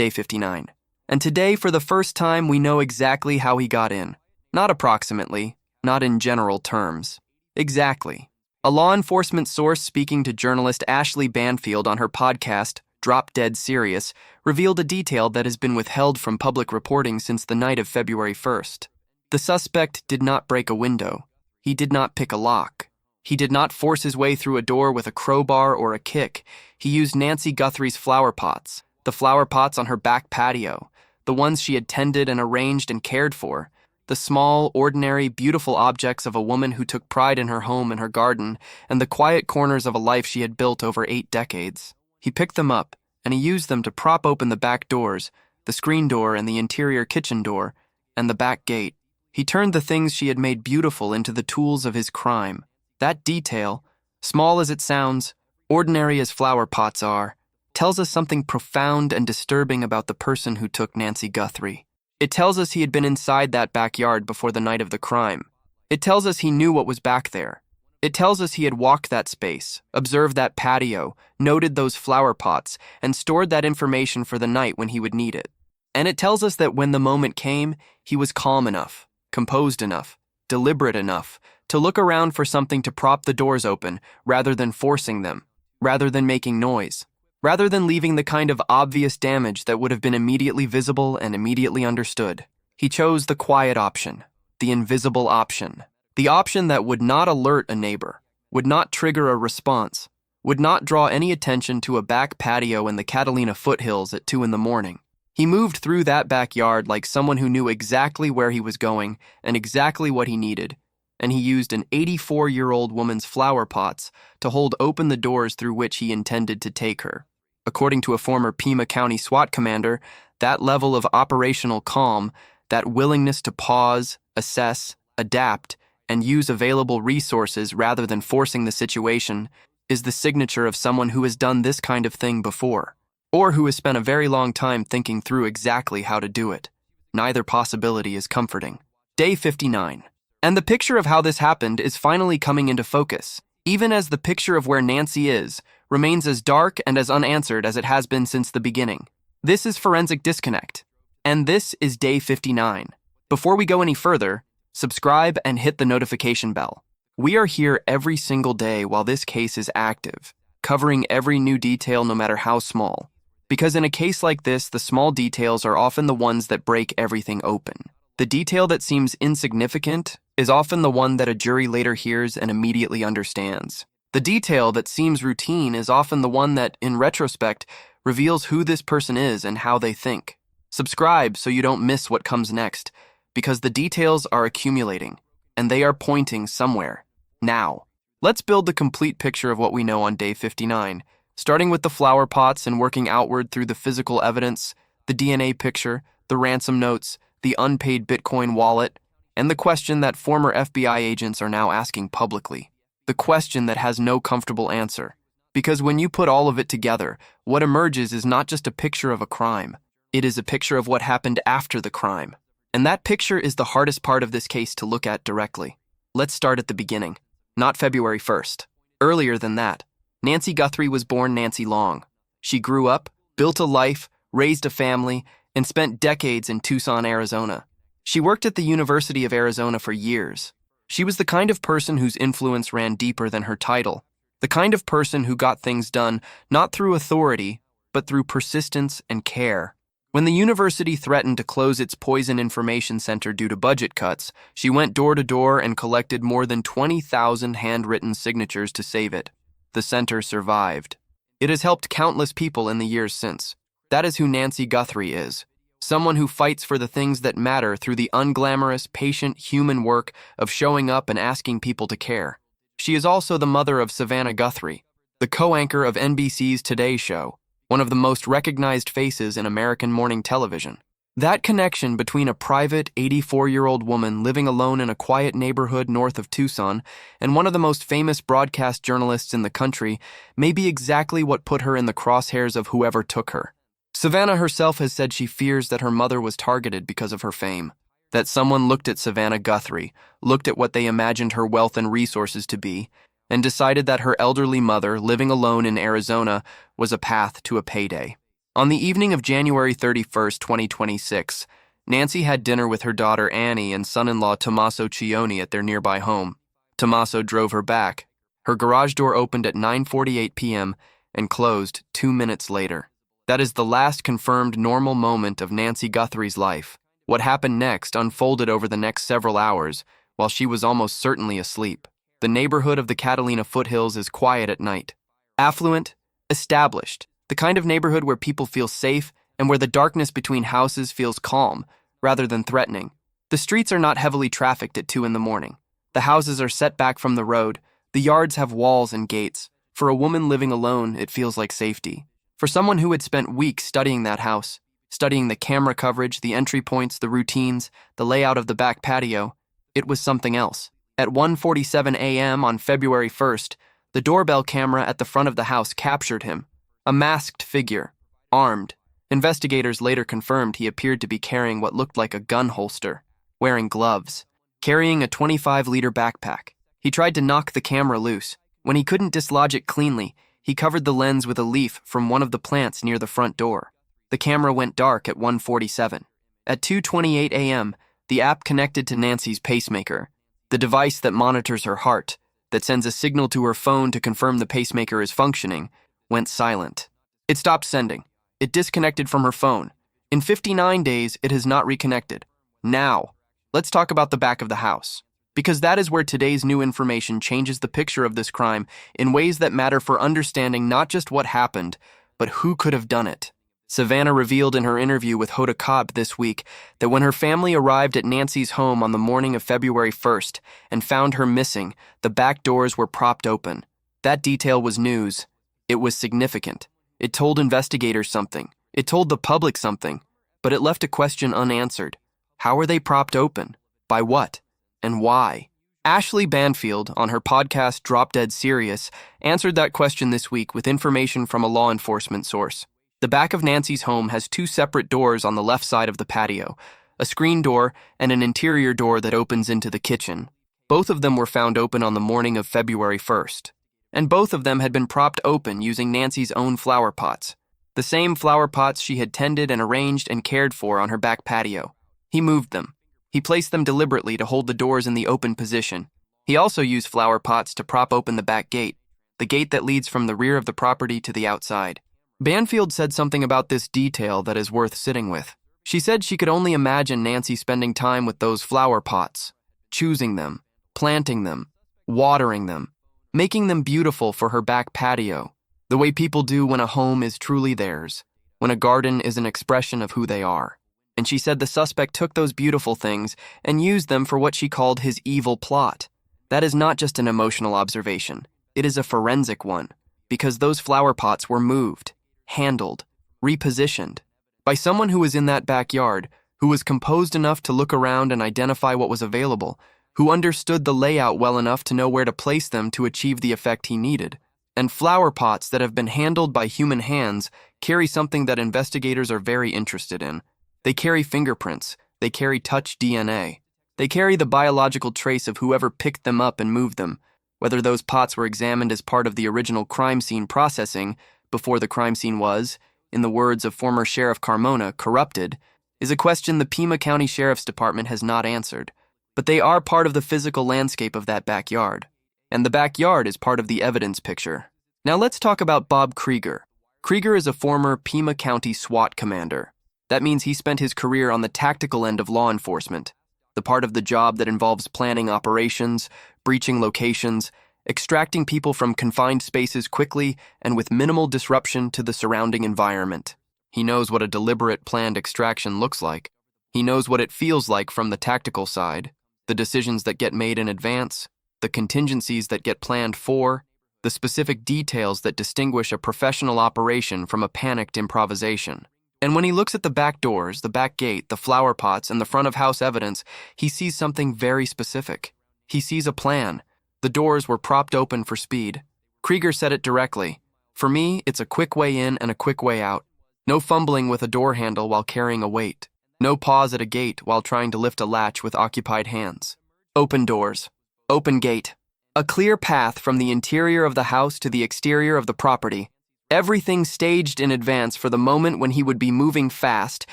Day 59. And today, for the first time, we know exactly how he got in. Not approximately, not in general terms. Exactly. A law enforcement source speaking to journalist Ashleigh Banfield on her podcast, Drop Dead Serious, revealed a detail that has been withheld from public reporting since the night of February 1st. The suspect did not break a window. He did not pick a lock. He did not force his way through a door with a crowbar or a kick. He used Nancy Guthrie's flower pots, the flower pots on her back patio, the ones she had tended and arranged and cared for, the small, ordinary, beautiful objects of a woman who took pride in her home and her garden, and the quiet corners of a life she had built over 8 decades. He picked them up, and he used them to prop open the back doors, the screen door and the interior kitchen door, and the back gate. He turned the things she had made beautiful into the tools of his crime. That detail, small as it sounds, ordinary as flower pots are, tells us something profound and disturbing about the person who took Nancy Guthrie. It tells us he had been inside that backyard before the night of the crime. It tells us he knew what was back there. It tells us he had walked that space, observed that patio, noted those flower pots, and stored that information for the night when he would need it. And it tells us that when the moment came, he was calm enough, composed enough, deliberate enough to look around for something to prop the doors open rather than forcing them, rather than making noise, rather than leaving the kind of obvious damage that would have been immediately visible and immediately understood. He chose the quiet option, the invisible option, the option that would not alert a neighbor, would not trigger a response, would not draw any attention to a back patio in the Catalina foothills at 2 a.m. He moved through that backyard like someone who knew exactly where he was going and exactly what he needed, and he used an 84-year-old woman's flower pots to hold open the doors through which he intended to take her. According to a former Pima County SWAT commander, that level of operational calm, that willingness to pause, assess, adapt, and use available resources rather than forcing the situation, is the signature of someone who has done this kind of thing before, or who has spent a very long time thinking through exactly how to do it. Neither possibility is comforting. Day 59. And the picture of how this happened is finally coming into focus, even as the picture of where Nancy is remains as dark and as unanswered as it has been since the beginning. This is Forensic Disconnect, and this is Day 59. Before we go any further, subscribe and hit the notification bell. We are here every single day while this case is active, covering every new detail no matter how small. Because in a case like this, the small details are often the ones that break everything open. The detail that seems insignificant is often the one that a jury later hears and immediately understands. The detail that seems routine is often the one that, in retrospect, reveals who this person is and how they think. Subscribe so you don't miss what comes next, because the details are accumulating, and they are pointing somewhere. Now, let's build the complete picture of what we know on Day 59, starting with the flower pots and working outward through the physical evidence, the DNA picture, the ransom notes, the unpaid Bitcoin wallet, and the question that former FBI agents are now asking publicly. The question that has no comfortable answer. Because when you put all of it together, what emerges is not just a picture of a crime. It is a picture of what happened after the crime. And that picture is the hardest part of this case to look at directly. Let's start at the beginning. Not February 1st. Earlier than that, Nancy Guthrie was born Nancy Long. She grew up, built a life, raised a family, and spent decades in Tucson, Arizona. She worked at the University of Arizona for years. She was the kind of person whose influence ran deeper than her title, the kind of person who got things done not through authority, but through persistence and care. When the university threatened to close its Poison Information Center due to budget cuts, she went door to door and collected more than 20,000 handwritten signatures to save it. The center survived. It has helped countless people in the years since. That is who Nancy Guthrie is. Someone who fights for the things that matter through the unglamorous, patient, human work of showing up and asking people to care. She is also the mother of Savannah Guthrie, the co-anchor of NBC's Today Show, one of the most recognized faces in American morning television. That connection between a private 84-year-old woman living alone in a quiet neighborhood north of Tucson and one of the most famous broadcast journalists in the country may be exactly what put her in the crosshairs of whoever took her. Savannah herself has said she fears that her mother was targeted because of her fame, that someone looked at Savannah Guthrie, looked at what they imagined her wealth and resources to be, and decided that her elderly mother, living alone in Arizona, was a path to a payday. On the evening of January 31st, 2026, Nancy had dinner with her daughter Annie and son-in-law Tommaso Cioni at their nearby home. Tommaso drove her back. Her garage door opened at 9:48 p.m. and closed 2 minutes later. That is the last confirmed normal moment of Nancy Guthrie's life. What happened next unfolded over the next several hours, while she was almost certainly asleep. The neighborhood of the Catalina foothills is quiet at night. Affluent, established, the kind of neighborhood where people feel safe and where the darkness between houses feels calm, rather than threatening. The streets are not heavily trafficked at 2 in the morning. The houses are set back from the road. The yards have walls and gates. For a woman living alone, it feels like safety. For someone who had spent weeks studying that house, studying the camera coverage, the entry points, the routines, the layout of the back patio, it was something else. At 1:47 a.m. on February 1st, the doorbell camera at the front of the house captured him. A masked figure, armed. Investigators later confirmed he appeared to be carrying what looked like a gun holster, wearing gloves, carrying a 25-liter backpack. He tried to knock the camera loose. When he couldn't dislodge it cleanly, he covered the lens with a leaf from one of the plants near the front door. The camera went dark at 1:47. At 2:28 a.m., the app connected to Nancy's pacemaker, the device that monitors her heart, that sends a signal to her phone to confirm the pacemaker is functioning, went silent. It stopped sending. It disconnected from her phone. In 59 days, it has not reconnected. Now, let's talk about the back of the house, because that is where today's new information changes the picture of this crime in ways that matter for understanding not just what happened, but who could have done it. Savannah revealed in her interview with Hoda Kotb this week that when her family arrived at Nancy's home on the morning of February 1st and found her missing, the back doors were propped open. That detail was news. It was significant. It told investigators something. It told the public something. But it left a question unanswered. How were they propped open? By what? And why? Ashleigh Banfield, on her podcast Drop Dead Serious, answered that question this week with information from a law enforcement source. The back of Nancy's home has 2 separate doors on the left side of the patio, a screen door and an interior door that opens into the kitchen. Both of them were found open on the morning of February 1st. And both of them had been propped open using Nancy's own flower pots, the same flower pots she had tended and arranged and cared for on her back patio. He moved them. He placed them deliberately to hold the doors in the open position. He also used flower pots to prop open the back gate, the gate that leads from the rear of the property to the outside. Banfield said something about this detail that is worth sitting with. She said she could only imagine Nancy spending time with those flower pots, choosing them, planting them, watering them, making them beautiful for her back patio, the way people do when a home is truly theirs, when a garden is an expression of who they are. And she said the suspect took those beautiful things and used them for what she called his evil plot. That is not just an emotional observation. It is a forensic one, because those flower pots were moved, handled, repositioned by someone who was in that backyard, who was composed enough to look around and identify what was available, who understood the layout well enough to know where to place them to achieve the effect he needed. And flower pots that have been handled by human hands carry something that investigators are very interested in. They carry fingerprints. They carry touch DNA. They carry the biological trace of whoever picked them up and moved them. Whether those pots were examined as part of the original crime scene processing, before the crime scene was, in the words of former Sheriff Carmona, corrupted, is a question the Pima County Sheriff's Department has not answered. But they are part of the physical landscape of that backyard. And the backyard is part of the evidence picture. Now let's talk about Bob Krieger. Krieger is a former Pima County SWAT commander. That means he spent his career on the tactical end of law enforcement, the part of the job that involves planning operations, breaching locations, extracting people from confined spaces quickly and with minimal disruption to the surrounding environment. He knows what a deliberate, planned extraction looks like. He knows what it feels like from the tactical side, the decisions that get made in advance, the contingencies that get planned for, the specific details that distinguish a professional operation from a panicked improvisation. And when he looks at the back doors, the back gate, the flower pots, and the front-of-house evidence, he sees something very specific. He sees a plan. The doors were propped open for speed. Krieger said it directly. For me, it's a quick way in and a quick way out. No fumbling with a door handle while carrying a weight. No pause at a gate while trying to lift a latch with occupied hands. Open doors. Open gate. A clear path from the interior of the house to the exterior of the property. Everything staged in advance for the moment when he would be moving fast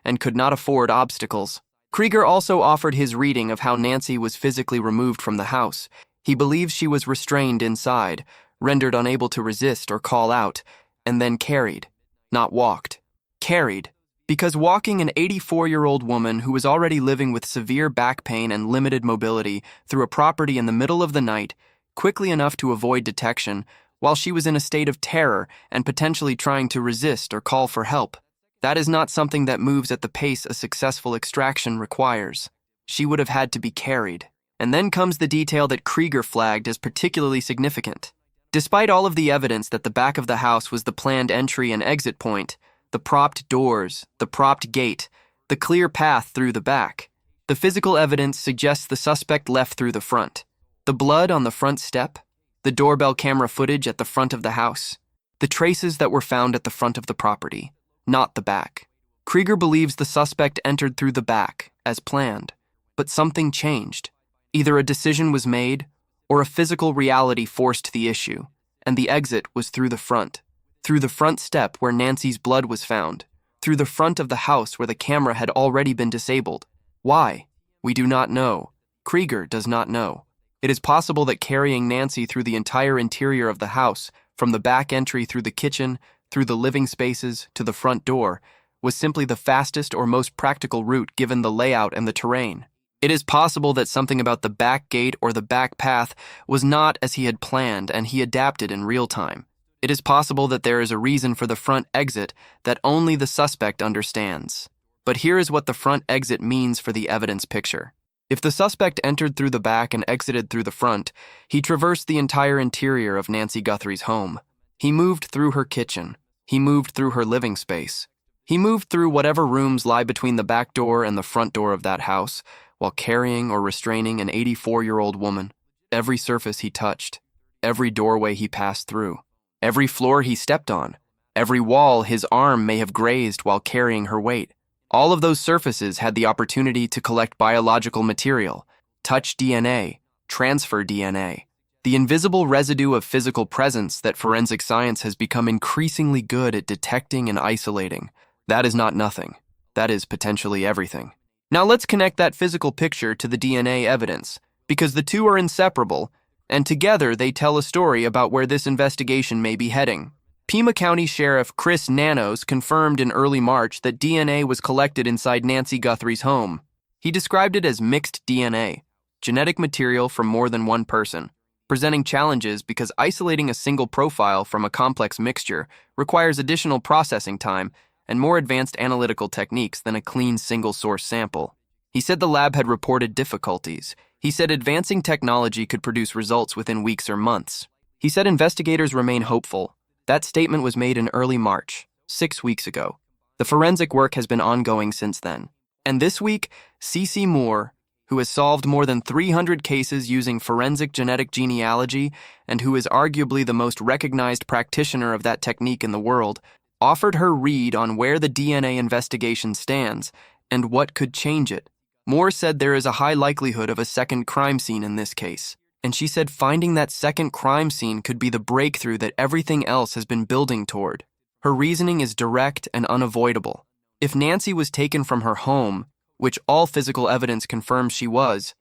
and could not afford obstacles. Krieger also offered his reading of how Nancy was physically removed from the house. He believes she was restrained inside, rendered unable to resist or call out, and then carried, not walked. Carried, because walking an 84-year-old woman who was already living with severe back pain and limited mobility through a property in the middle of the night, quickly enough to avoid detection, while she was in a state of terror and potentially trying to resist or call for help. That is not something that moves at the pace a successful extraction requires. She would have had to be carried. And then comes the detail that Krieger flagged as particularly significant. Despite all of the evidence that the back of the house was the planned entry and exit point, the propped doors, the propped gate, the clear path through the back, the physical evidence suggests the suspect left through the front. The blood on the front step, the doorbell camera footage at the front of the house, the traces that were found at the front of the property, not the back. Krieger believes the suspect entered through the back, as planned, but something changed. Either a decision was made, or a physical reality forced the issue, and the exit was through the front step where Nancy's blood was found, through the front of the house where the camera had already been disabled. Why? We do not know. Krieger does not know. It is possible that carrying Nancy through the entire interior of the house, from the back entry through the kitchen, through the living spaces, to the front door, was simply the fastest or most practical route given the layout and the terrain. It is possible that something about the back gate or the back path was not as he had planned and he adapted in real time. It is possible that there is a reason for the front exit that only the suspect understands. But here is what the front exit means for the evidence picture. If the suspect entered through the back and exited through the front, he traversed the entire interior of Nancy Guthrie's home. He moved through her kitchen. He moved through her living space. He moved through whatever rooms lie between the back door and the front door of that house, while carrying or restraining an 84-year-old woman. Every surface he touched, every doorway he passed through, every floor he stepped on, every wall his arm may have grazed while carrying her weight. All of those surfaces had the opportunity to collect biological material, touch DNA, transfer DNA. The invisible residue of physical presence that forensic science has become increasingly good at detecting and isolating. That is not nothing. That is potentially everything. Now let's connect that physical picture to the DNA evidence, because the two are inseparable, and together they tell a story about where this investigation may be heading. Pima County Sheriff Chris Nanos confirmed in early March that DNA was collected inside Nancy Guthrie's home. He described it as mixed DNA, genetic material from more than one person, presenting challenges because isolating a single profile from a complex mixture requires additional processing time and more advanced analytical techniques than a clean single-source sample. He said the lab had reported difficulties. He said advancing technology could produce results within weeks or months. He said investigators remain hopeful. That statement was made in early March, 6 weeks ago. The forensic work has been ongoing since then. And this week, C.C. Moore, who has solved more than 300 cases using forensic genetic genealogy and who is arguably the most recognized practitioner of that technique in the world, offered her read on where the DNA investigation stands and what could change it. Moore said there is a high likelihood of a second crime scene in this case, and she said finding that second crime scene could be the breakthrough that everything else has been building toward. Her reasoning is direct and unavoidable. If Nancy was taken from her home, which all physical evidence confirms she was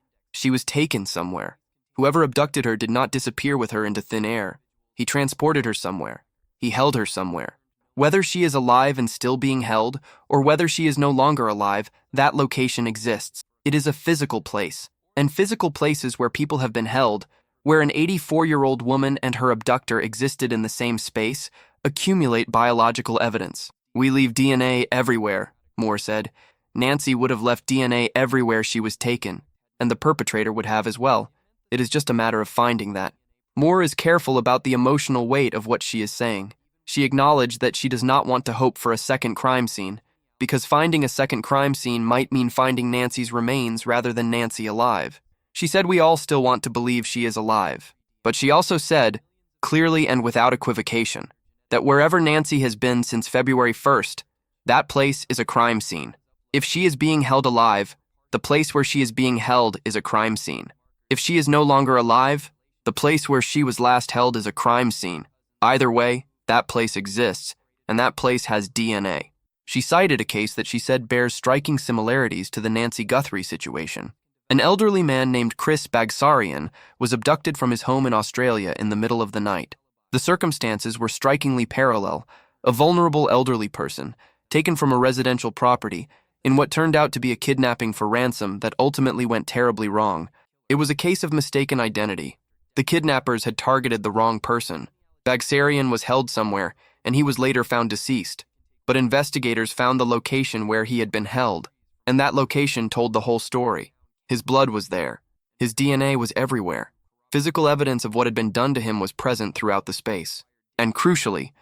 taken somewhere. Whoever abducted her did not disappear with her into thin air. He transported her somewhere. He held her somewhere. Whether she is alive and still being held, or whether she is no longer alive, that location exists. It is a physical place, and physical places where people have been held, where an 84-year-old woman and her abductor existed in the same space, accumulate biological evidence. We leave DNA everywhere, Moore said. Nancy would have left DNA everywhere she was taken, and the perpetrator would have as well. It is just a matter of finding that. Moore is careful about the emotional weight of what she is saying. She acknowledged that she does not want to hope for a second crime scene, because finding a second crime scene might mean finding Nancy's remains rather than Nancy alive. She said we all still want to believe she is alive, but she also said, clearly and without equivocation, that wherever Nancy has been since February 1st, that place is a crime scene. If she is being held alive, the place where she is being held is a crime scene. If she is no longer alive, the place where she was last held is a crime scene. Either way, That place exists, and that place has DNA. She cited a case that she said bears striking similarities to the Nancy Guthrie situation. An elderly man named Chris Bagsarian was abducted from his home in Australia in the middle of the night. The circumstances were strikingly parallel. A vulnerable elderly person, taken from a residential property, in what turned out to be a kidnapping for ransom that ultimately went terribly wrong. It was a case of mistaken identity. The kidnappers had targeted the wrong person. Bagsarian was held somewhere, and he was later found deceased. But investigators found the location where he had been held, and that location told the whole story. His blood was there. His DNA was everywhere. Physical evidence of what had been done to him was present throughout the space. And critically,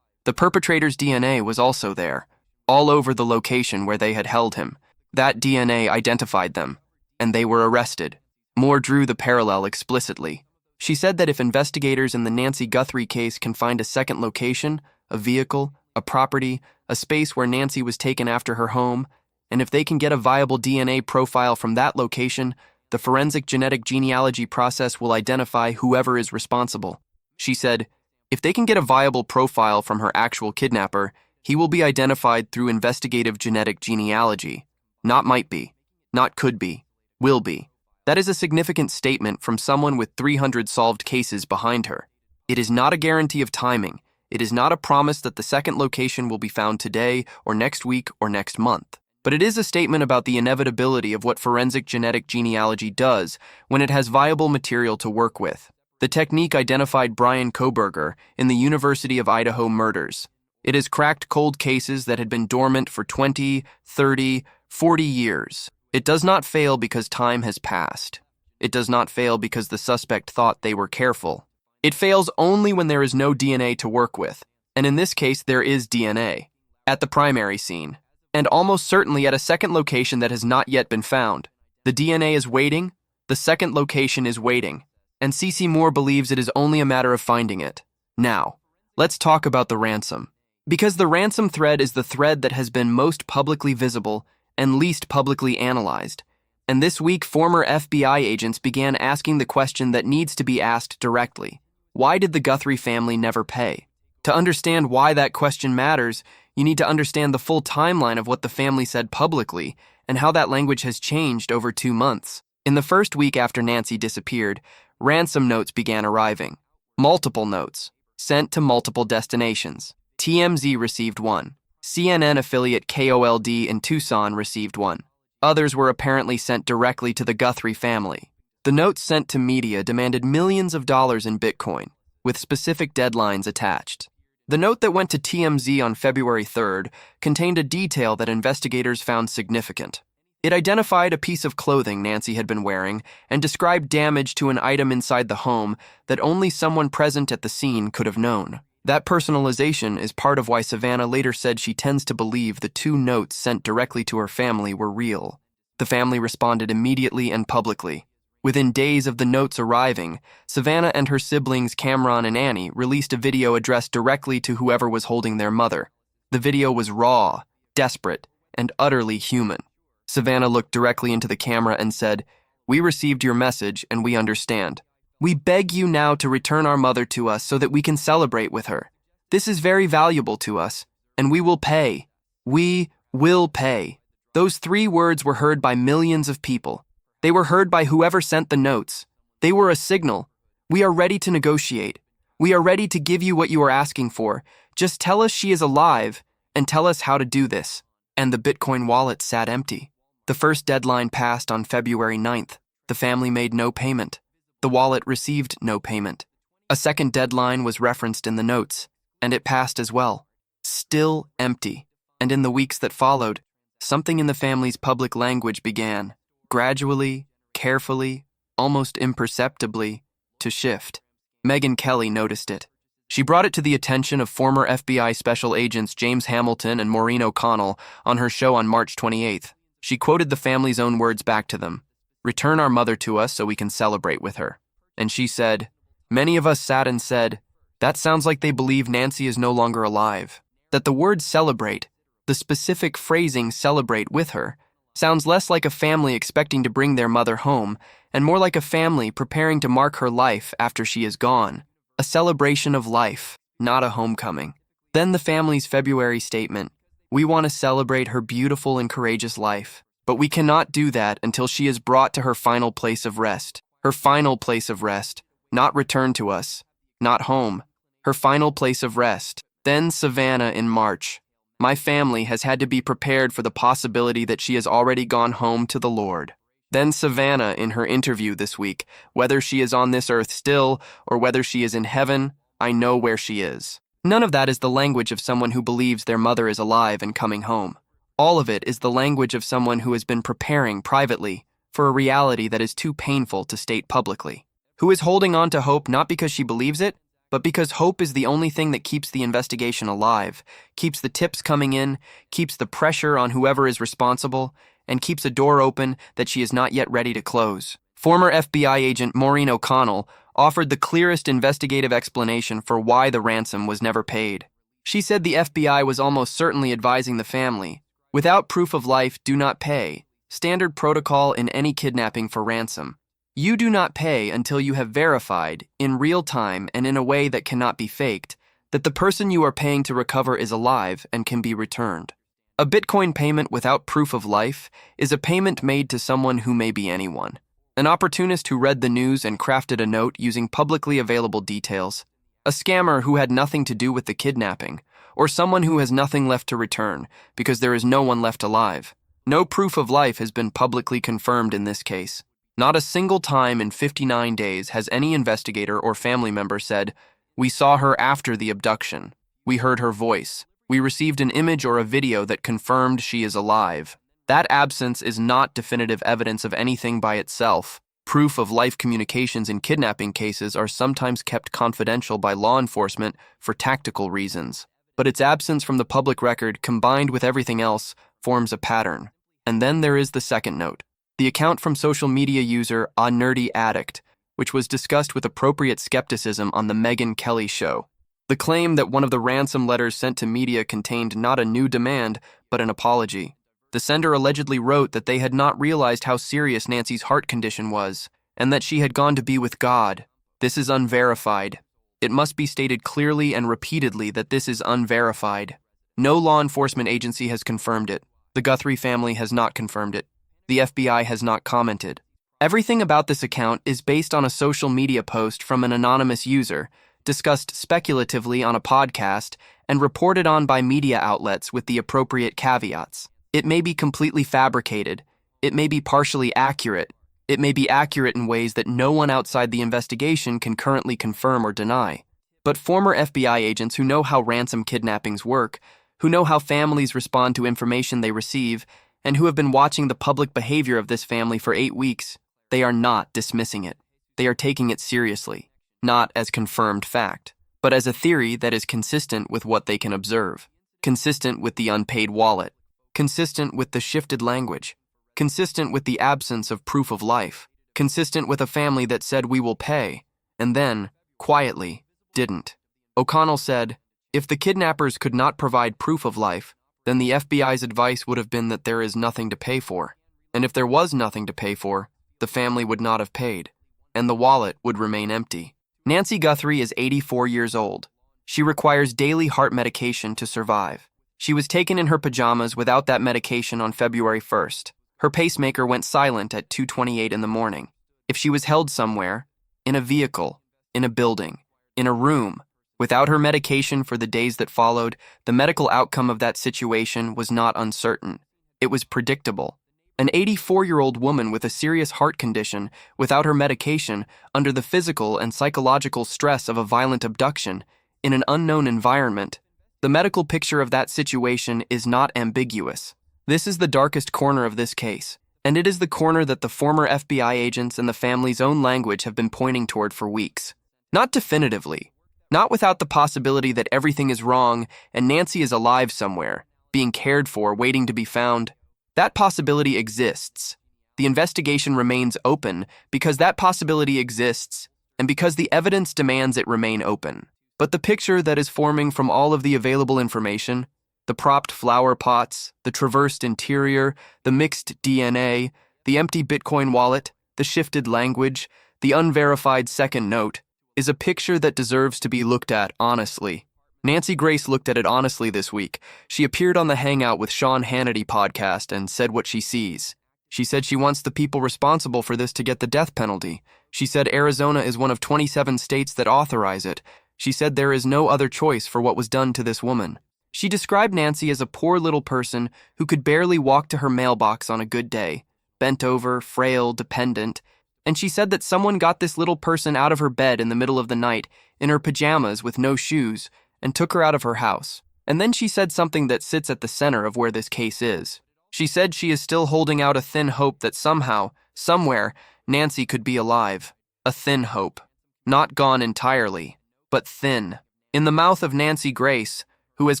the perpetrator's DNA was also there, all over the location where they had held him. That DNA identified them, and they were arrested. Moore drew the parallel explicitly. She said that if investigators in the Nancy Guthrie case can find a second location, a vehicle, a property, a space where Nancy was taken after her home, and if they can get a viable DNA profile from that location, the forensic genetic genealogy process will identify whoever is responsible. She said, if they can get a viable profile from her actual kidnapper, he will be identified through investigative genetic genealogy. Not might be, not could be, will be. That is a significant statement from someone with 300 solved cases behind her. It is not a guarantee of timing. It is not a promise that the second location will be found today or next week or next month. But it is a statement about the inevitability of what forensic genetic genealogy does when it has viable material to work with. The technique identified Brian Kohberger in the University of Idaho murders. It has cracked cold cases that had been dormant for 20, 30, 40 years. It does not fail because time has passed. It does not fail because the suspect thought they were careful. It fails only when there is no DNA to work with, and in this case there is DNA, at the primary scene, and almost certainly at a second location that has not yet been found. The DNA is waiting, the second location is waiting, and C.C. Moore believes it is only a matter of finding it. Now, let's talk about the ransom. Because the ransom thread is the thread that has been most publicly visible and least publicly analyzed. And this week, former FBI agents began asking the question that needs to be asked directly. Why did the Guthrie family never pay? To understand why that question matters, you need to understand the full timeline of what the family said publicly and how that language has changed over 2 months. In the first week after Nancy disappeared, ransom notes began arriving. Multiple notes, sent to multiple destinations. TMZ received one. CNN affiliate KOLD in Tucson received one. Others were apparently sent directly to the Guthrie family. The notes sent to media demanded millions of dollars in Bitcoin, with specific deadlines attached. The note that went to TMZ on February 3rd contained a detail that investigators found significant. It identified a piece of clothing Nancy had been wearing and described damage to an item inside the home that only someone present at the scene could have known. That personalization is part of why Savannah later said she tends to believe the 2 notes sent directly to her family were real. The family responded immediately and publicly. Within days of the notes arriving, Savannah and her siblings Cameron and Annie released a video addressed directly to whoever was holding their mother. The video was raw, desperate, and utterly human. Savannah looked directly into the camera and said, "We received your message and we understand. We beg you now to return our mother to us so that we can celebrate with her. This is very valuable to us, and we will pay. We will pay." Those 3 words were heard by millions of people. They were heard by whoever sent the notes. They were a signal. We are ready to negotiate. We are ready to give you what you are asking for. Just tell us she is alive and tell us how to do this. And the Bitcoin wallet sat empty. The first deadline passed on February 9th. The family made no payment. The wallet received no payment. A second deadline was referenced in the notes, and it passed as well. Still empty. And in the weeks that followed, something in the family's public language began, gradually, carefully, almost imperceptibly, to shift. Megyn Kelly noticed it. She brought it to the attention of former FBI special agents James Hamilton and Maureen O'Connell on her show on March 28th. She quoted the family's own words back to them. "Return our mother to us so we can celebrate with her." And she said, "Many of us sat and said, that sounds like they believe Nancy is no longer alive. That the word celebrate, the specific phrasing celebrate with her, sounds less like a family expecting to bring their mother home and more like a family preparing to mark her life after she is gone. A celebration of life." not a homecoming. Then the family's February statement. We want to celebrate her beautiful and courageous life, but we cannot do that until she is brought to her final place of rest. Her final place of rest, not returned to us, not home. Her final place of rest. Then Savannah in March. My family has had to be prepared for the possibility that she has already gone home to the Lord. Then Savannah in her interview this week. Whether she is on this earth still or whether she is in heaven, I know where she is. None of that is the language of someone who believes their mother is alive and coming home. All of it is the language of someone who has been preparing privately for a reality that is too painful to state publicly. Who is holding on to hope not because she believes it, but because hope is the only thing that keeps the investigation alive, keeps the tips coming in, keeps the pressure on whoever is responsible, and keeps a door open that she is not yet ready to close. Former FBI agent Maureen O'Connell offered the clearest investigative explanation for why the ransom was never paid. She said the FBI was almost certainly advising the family, without proof of life, do not pay. Standard protocol in any kidnapping for ransom. You do not pay until you have verified, in real time and in a way that cannot be faked, that the person you are paying to recover is alive and can be returned. A Bitcoin payment without proof of life is a payment made to someone who may be anyone. An opportunist who read the news and crafted a note using publicly available details. A scammer who had nothing to do with the kidnapping. Or someone who has nothing left to return because there is no one left alive. No proof of life has been publicly confirmed in this case. Not a single time in 59 days has any investigator or family member said, "We saw her after the abduction. We heard her voice. We received an image or a video that confirmed she is alive." That absence is not definitive evidence of anything by itself. Proof of life communications in kidnapping cases are sometimes kept confidential by law enforcement for tactical reasons. But its absence from the public record, combined with everything else, forms a pattern. And then there is the second note. The account from social media user A Nerdy Addict, which was discussed with appropriate skepticism on the Megyn Kelly show. The claim that one of the ransom letters sent to media contained not a new demand, but an apology. The sender allegedly wrote that they had not realized how serious Nancy's heart condition was, and that she had gone to be with God. This is unverified. It must be stated clearly and repeatedly that this is unverified. No law enforcement agency has confirmed it. The Guthrie family has not confirmed it. The FBI has not commented. Everything about this account is based on a social media post from an anonymous user, discussed speculatively on a podcast, and reported on by media outlets with the appropriate caveats. It may be completely fabricated. It may be partially accurate. It may be accurate in ways that no one outside the investigation can currently confirm or deny. But former FBI agents who know how ransom kidnappings work, who know how families respond to information they receive, and who have been watching the public behavior of this family for 8 weeks, they are not dismissing it. They are taking it seriously, not as confirmed fact, but as a theory that is consistent with what they can observe, consistent with the unpaid wallet, consistent with the shifted language, consistent with the absence of proof of life, consistent with a family that said we will pay, and then, quietly, didn't. O'Connell said, if the kidnappers could not provide proof of life, then the FBI's advice would have been that there is nothing to pay for. And if there was nothing to pay for, the family would not have paid, and the wallet would remain empty. Nancy Guthrie is 84 years old. She requires daily heart medication to survive. She was taken in her pajamas without that medication on February 1st. Her pacemaker went silent at 2:28 in the morning. If she was held somewhere, in a vehicle, in a building, in a room, without her medication for the days that followed, the medical outcome of that situation was not uncertain. It was predictable. An 84-year-old woman with a serious heart condition, without her medication, under the physical and psychological stress of a violent abduction, in an unknown environment. The medical picture of that situation is not ambiguous. This is the darkest corner of this case, and it is the corner that the former FBI agents and the family's own language have been pointing toward for weeks. Not definitively, not without the possibility that everything is wrong and Nancy is alive somewhere, being cared for, waiting to be found. That possibility exists. The investigation remains open because that possibility exists and because the evidence demands it remain open. But the picture that is forming from all of the available information, the propped flower pots, the traversed interior, the mixed DNA, the empty Bitcoin wallet, the shifted language, the unverified second note, is a picture that deserves to be looked at honestly. Nancy Grace looked at it honestly this week. She appeared on the Hangout with Sean Hannity podcast and said what she sees. She said she wants the people responsible for this to get the death penalty. She said Arizona is one of 27 states that authorize it. She said there is no other choice for what was done to this woman. She described Nancy as a poor little person who could barely walk to her mailbox on a good day, bent over, frail, dependent, and she said that someone got this little person out of her bed in the middle of the night, in her pajamas with no shoes, and took her out of her house. And then she said something that sits at the center of where this case is. She said she is still holding out a thin hope that somehow, somewhere, Nancy could be alive. A thin hope. Not gone entirely, but thin. In the mouth of Nancy Grace, who has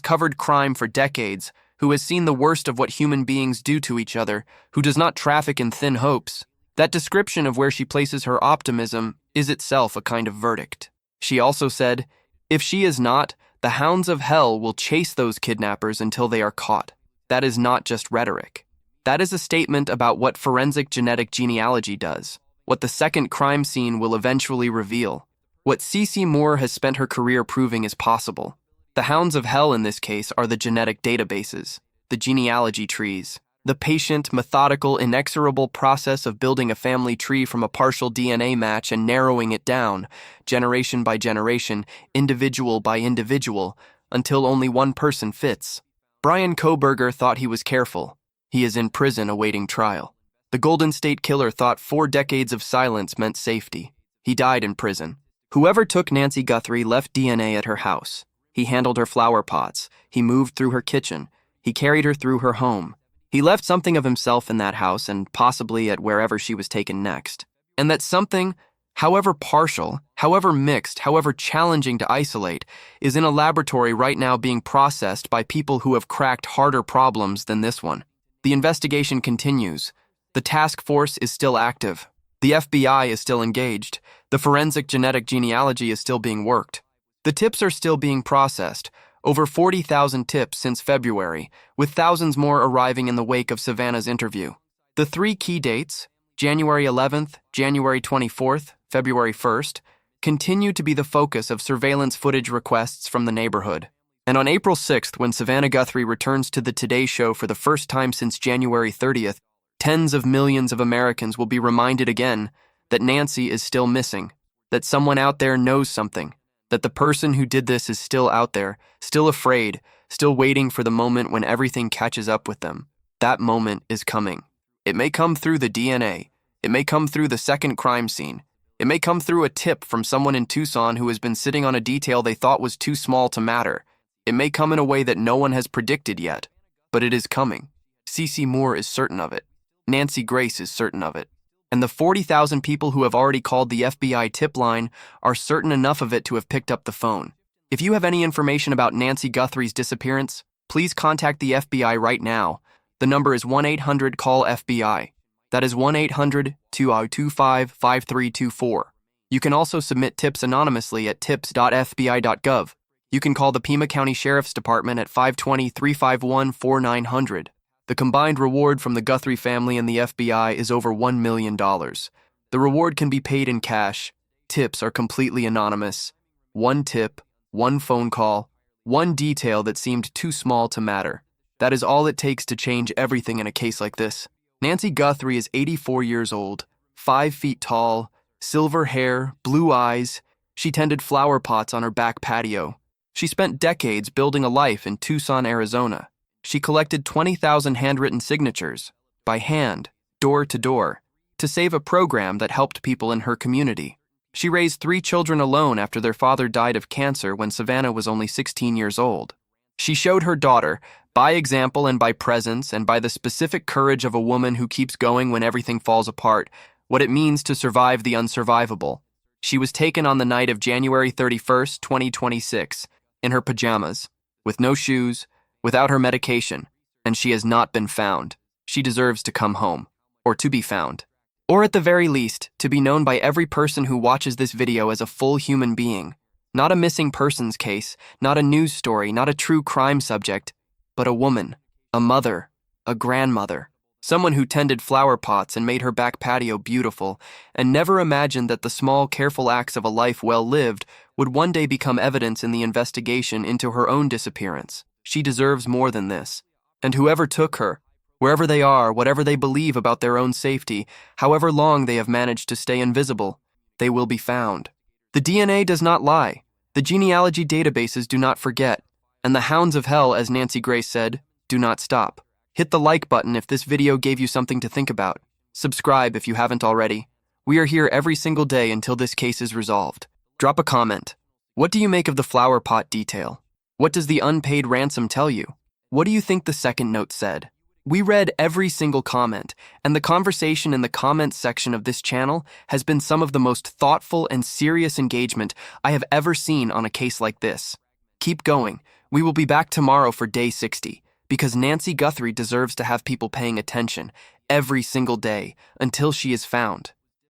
covered crime for decades, who has seen the worst of what human beings do to each other, who does not traffic in thin hopes, that description of where she places her optimism is itself a kind of verdict. She also said, if she is not, the hounds of hell will chase those kidnappers until they are caught. That is not just rhetoric. That is a statement about what forensic genetic genealogy does, what the second crime scene will eventually reveal, what Cece Moore has spent her career proving is possible. The hounds of hell in this case are the genetic databases, the genealogy trees, the patient, methodical, inexorable process of building a family tree from a partial DNA match and narrowing it down, generation by generation, individual by individual, until only one person fits. Brian Kohberger thought he was careful. He is in prison awaiting trial. The Golden State Killer thought 4 decades of silence meant safety. He died in prison. Whoever took Nancy Guthrie left DNA at her house. He handled her flower pots. He moved through her kitchen. He carried her through her home. He left something of himself in that house and possibly at wherever she was taken next. And that something, however partial, however mixed, however challenging to isolate, is in a laboratory right now being processed by people who have cracked harder problems than this one. The investigation continues. The task force is still active. The FBI is still engaged. The forensic genetic genealogy is still being worked. The tips are still being processed. Over 40,000 tips since February, with thousands more arriving in the wake of Savannah's interview. The 3 key dates, January 11th, January 24th, February 1st, continue to be the focus of surveillance footage requests from the neighborhood. And on April 6th, when Savannah Guthrie returns to the Today Show for the first time since January 30th, tens of millions of Americans will be reminded again that Nancy is still missing, that someone out there knows something, that the person who did this is still out there, still afraid, still waiting for the moment when everything catches up with them. That moment is coming. It may come through the DNA. It may come through the second crime scene. It may come through a tip from someone in Tucson who has been sitting on a detail they thought was too small to matter. It may come in a way that no one has predicted yet, but it is coming. Cece Moore is certain of it. Nancy Grace is certain of it. And the 40,000 people who have already called the FBI tip line are certain enough of it to have picked up the phone. If you have any information about Nancy Guthrie's disappearance, please contact the FBI right now. The number is 1-800-CALL-FBI. That is 1-800-225-5324. You can also submit tips anonymously at tips.fbi.gov. You can call the Pima County Sheriff's Department at 520-351-4900. The combined reward from the Guthrie family and the FBI is over $1 million. The reward can be paid in cash. Tips are completely anonymous. One tip, one phone call, one detail that seemed too small to matter. That is all it takes to change everything in a case like this. Nancy Guthrie is 84 years old, 5 feet tall, silver hair, blue eyes. She tended flower pots on her back patio. She spent decades building a life in Tucson, Arizona. She collected 20,000 handwritten signatures, by hand, door to door, to save a program that helped people in her community. She raised 3 children alone after their father died of cancer when Savannah was only 16 years old. She showed her daughter, by example and by presence and by the specific courage of a woman who keeps going when everything falls apart, what it means to survive the unsurvivable. She was taken on the night of January 31st, 2026, in her pajamas, with no shoes, without her medication, and she has not been found. She deserves to come home, or to be found. Or at the very least, to be known by every person who watches this video as a full human being. Not a missing persons case, not a news story, not a true crime subject, but a woman, a mother, a grandmother, someone who tended flower pots and made her back patio beautiful, and never imagined that the small, careful acts of a life well lived would one day become evidence in the investigation into her own disappearance. She deserves more than this. And whoever took her, wherever they are, whatever they believe about their own safety, however long they have managed to stay invisible, they will be found. The DNA does not lie. The genealogy databases do not forget. And the hounds of hell, as Nancy Grace said, do not stop. Hit the like button if this video gave you something to think about. Subscribe if you haven't already. We are here every single day until this case is resolved. Drop a comment. What do you make of the flower pot detail? What does the unpaid ransom tell you? What do you think the second note said? We read every single comment, and the conversation in the comments section of this channel has been some of the most thoughtful and serious engagement I have ever seen on a case like this. Keep going. We will be back tomorrow for day 60, because Nancy Guthrie deserves to have people paying attention every single day until she is found.